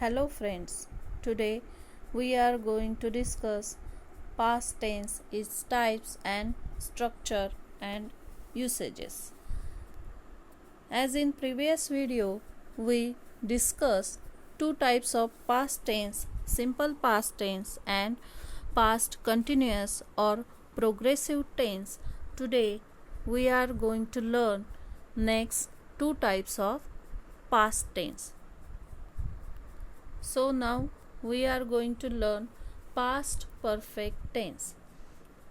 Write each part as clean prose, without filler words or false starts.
Hello friends, today we are going to discuss past tense, its types and structure and usages. As in previous video, we discussed two types of past tense, simple past tense and past continuous or progressive tense. Today we are going to learn next two types of past tense. So now we are going to learn past perfect tense.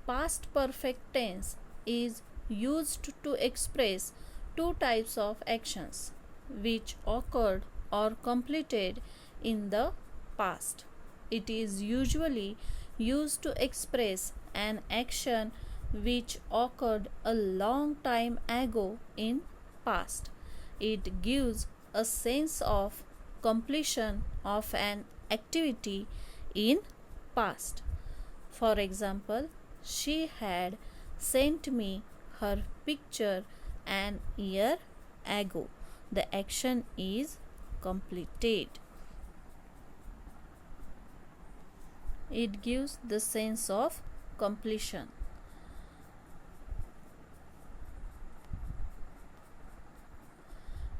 Past perfect tense is used to express two types of actions which occurred or completed in the past. It is usually used to express an action which occurred a long time ago in past. It gives a sense of completion of an activity in past. For example, she had sent me her picture an year ago. The action is completed. It gives the sense of completion.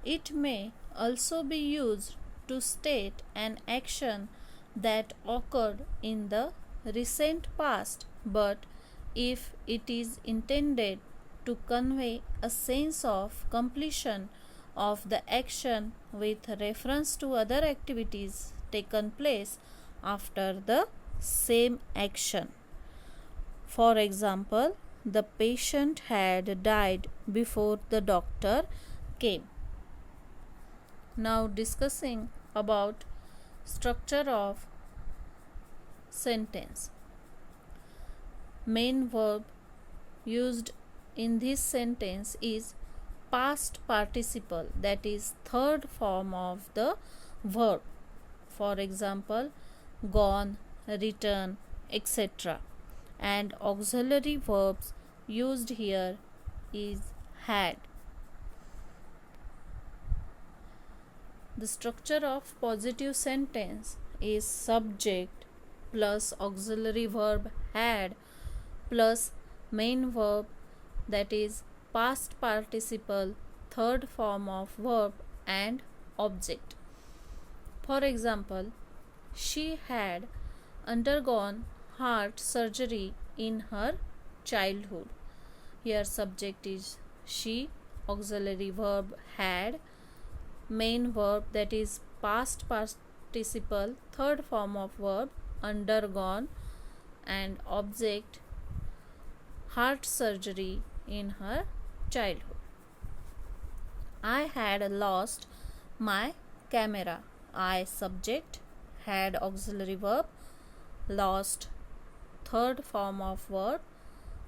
It may also be used to state an action that occurred in the recent past, but if it is intended to convey a sense of completion of the action with reference to other activities taken place after the same action. For example, the patient had died before the doctor came. Now discussing about structure of sentence. Main verb used in this sentence is past participle, that is third form of the verb. For example, gone, return, etc. And auxiliary verbs used here is had. The structure of positive sentence is subject plus auxiliary verb had plus main verb, that is past participle third form of verb and object. For example, she had undergone heart surgery in her childhood. Here subject is she, auxiliary verb had, main verb, that is past participle third form of verb undergone, and object heart surgery in her childhood. I had lost my camera. I subject, had auxiliary verb, lost third form of verb,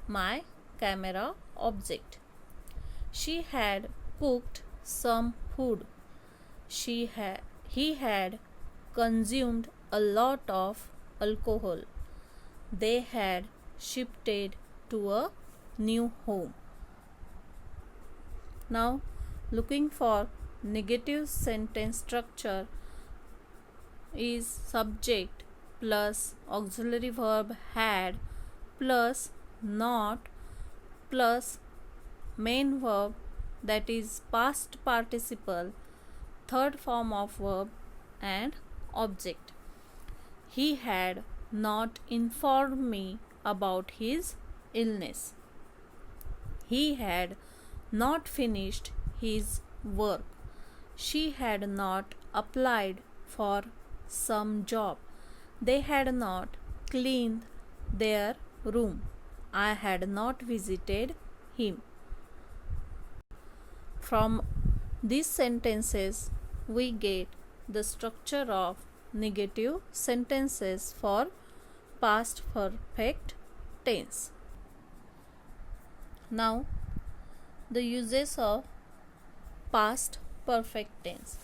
my camera object. She had cooked some food. He had consumed a lot of alcohol. They had shifted to a new home. Now looking for negative sentence structure is subject plus auxiliary verb had plus not plus main verb, that is past participle third form of verb and object. He had not informed me about his illness. He had not finished his work. She had not applied for some job. They had not cleaned their room. I had not visited him. From these sentences we get the structure of negative sentences for past perfect tense. Now the uses of past perfect tense.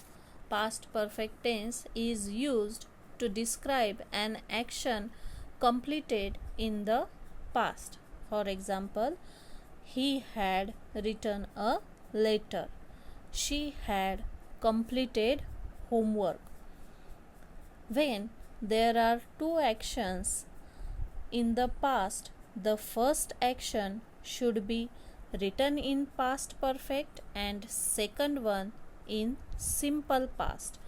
Past perfect tense is used to describe an action completed in the past. For example, he had written a letter. She had completed homework. When there are two actions in the past, the first action should be written in past perfect and second one in simple past.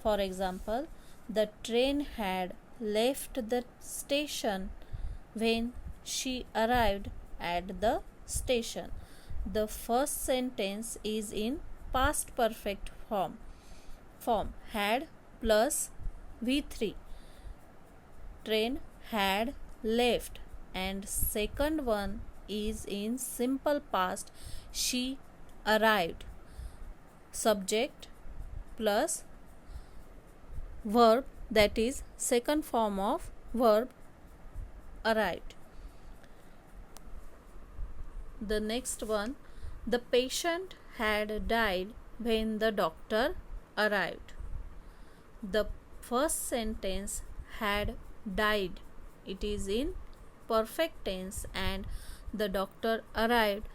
For example, the train had left the station when she arrived at the station. The first sentence is in past perfect form had plus V3. Train had left, and second one is in simple past, she arrived. Subject plus verb, that is second form of verb arrived. The next one, the patient had died when the doctor arrived. The first sentence had died, it is in perfect tense, and the doctor arrived,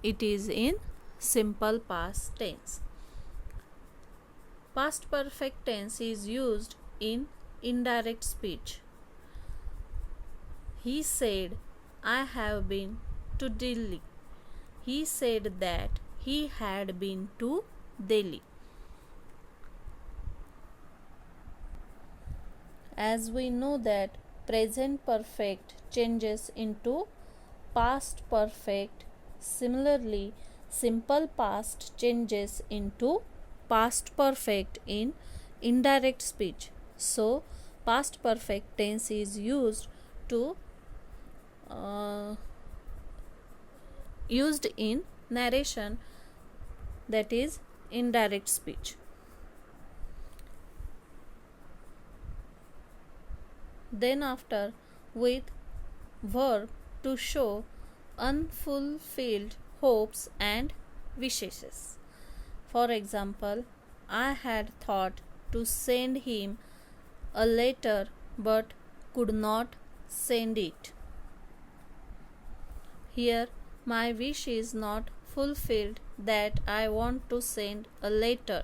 it is in simple past tense. Past perfect tense is used in indirect speech. He said, I have been to Delhi. He said that he had been to Delhi. As we know that present perfect changes into past perfect, similarly simple past changes into past perfect in indirect speech. So past perfect tense is used in narration, that is indirect speech. Then after, with verb to show unfulfilled hopes and wishes. For example, I had thought to send him a letter but could not send it. Here, my wish is not fulfilled that I want to send a letter.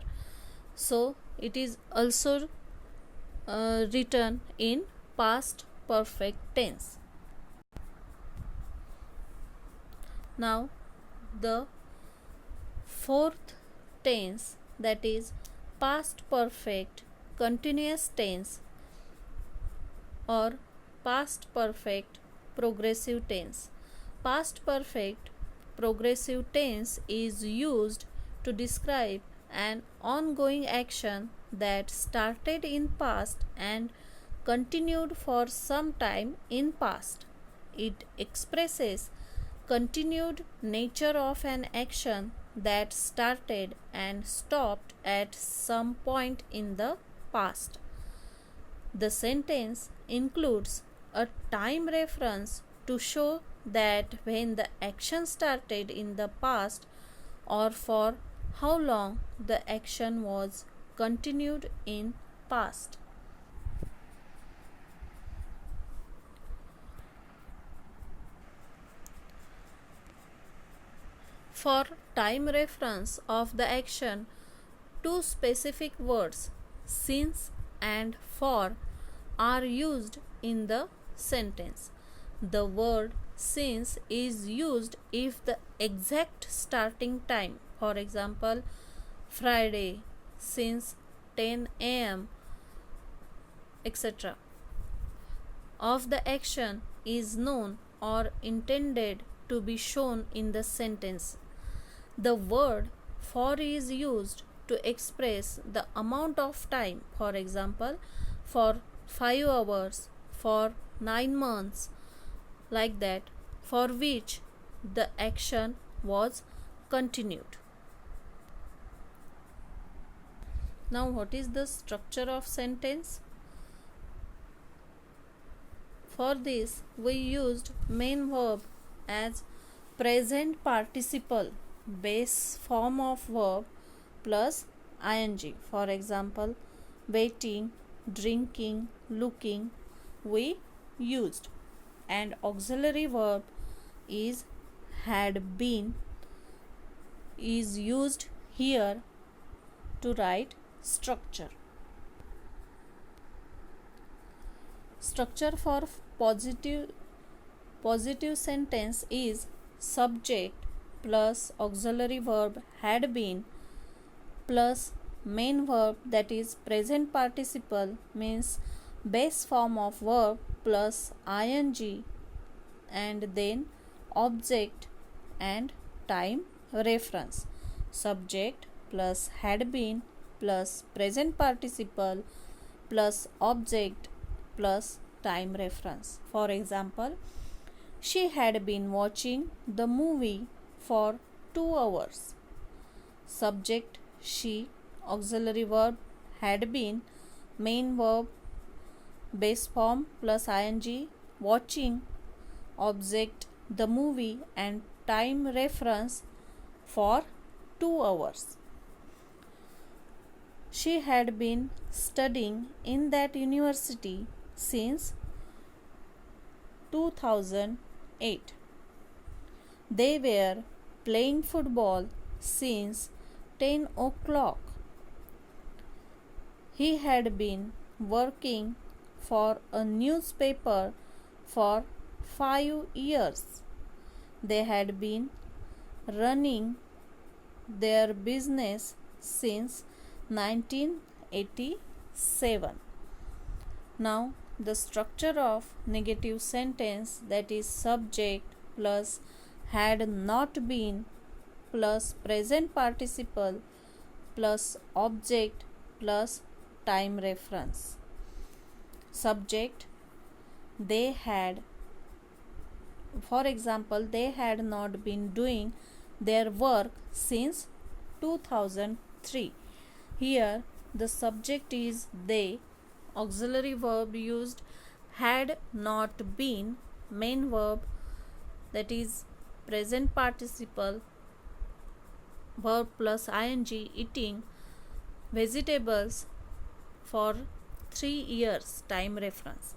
So, it is also written in past perfect tense. Now, the fourth tense, that is past perfect continuous tense or past perfect progressive tense. Past perfect progressive tense is used to describe an ongoing action that started in past and continued for some time in past. It expresses continued nature of an action that started and stopped at some point in the past. The sentence includes a time reference to show that when the action started in the past or for how long the action was continued in past. For time reference of the action, two specific words, since and for, are used in the sentence. The word since is used if the exact starting time, for example, Friday, since 10 am, etc., of the action is known or intended to be shown in the sentence. The word for is used to express the amount of time, for example, for 5 hours, for 9 months, like that, for which the action was continued. Now, what is the structure of sentence? For this, we used main verb as present participle, base form of verb plus ing. For example, waiting, drinking, looking, we used. And auxiliary verb is had been is used here to write structure. structure for positive sentence is subject plus auxiliary verb had been plus main verb, that is present participle, means base form of verb plus ing, and then object and time reference. Subject plus had been plus present participle plus object plus time reference. For example, she had been watching the movie for 2 hours. Subject she, auxiliary verb had been, main verb base form plus ing, watching, object the movie, and time reference for 2 hours. She had been studying in that university since 2008. They were playing football since 10 o'clock. He had been working for a newspaper for 5 years. They had been running their business since 1987. Now, the structure of negative sentence, that is subject plus had not been plus present participle plus object plus time reference. Subject they had, for example, they had not been doing their work since 2003. Here the subject is they, auxiliary verb used had not been, main verb, that is present participle verb plus ing, eating vegetables for 3 years, time reference.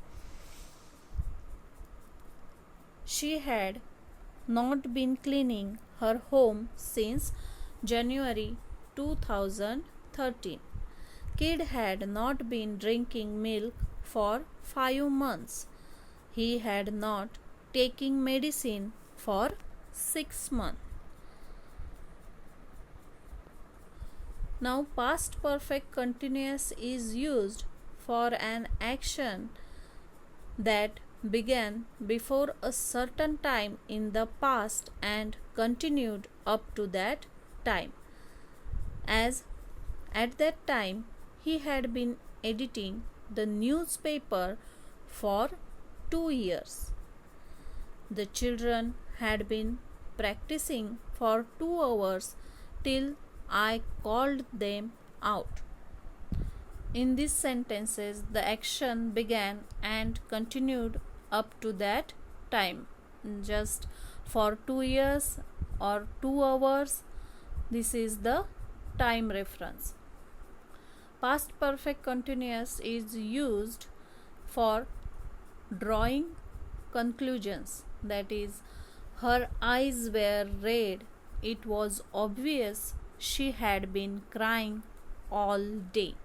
She had not been cleaning her home since January 2013. Kid had not been drinking milk for 5 months. He had not taken medicine for 6 months. Now, past perfect continuous is used for an action that began before a certain time in the past and continued up to that time. As at that time he had been editing the newspaper for 2 years. The children had been practicing for 2 hours till I called them out. In these sentences, the action began and continued up to that time, just for 2 years or 2 hours. This is the time reference. Past perfect continuous is used for drawing conclusions, that is, her eyes were red. It was obvious she had been crying all day.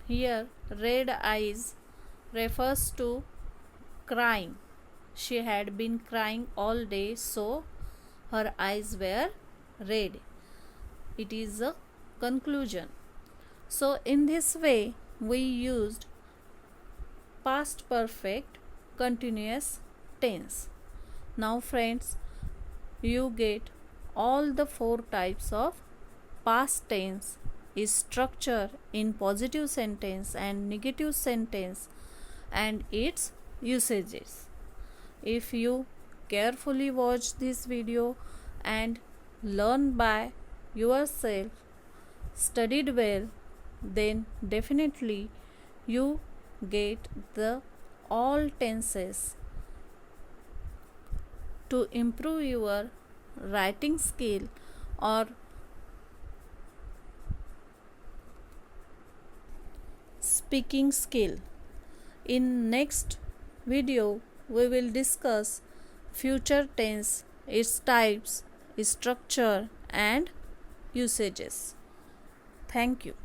Here, red eyes refers to crying. She had been crying all day, so her eyes were red. It is a conclusion. So, in this way, we used past perfect continuous tense. Now, friends, you get all the 4 types of past tense, is structure in positive sentence and negative sentence, and its usages. If you carefully watch this video and learn by yourself, studied well, then definitely you get the all tenses to improve your writing skill or speaking skill. In next video, we will discuss future tense, its types, its structure and usages. Thank you.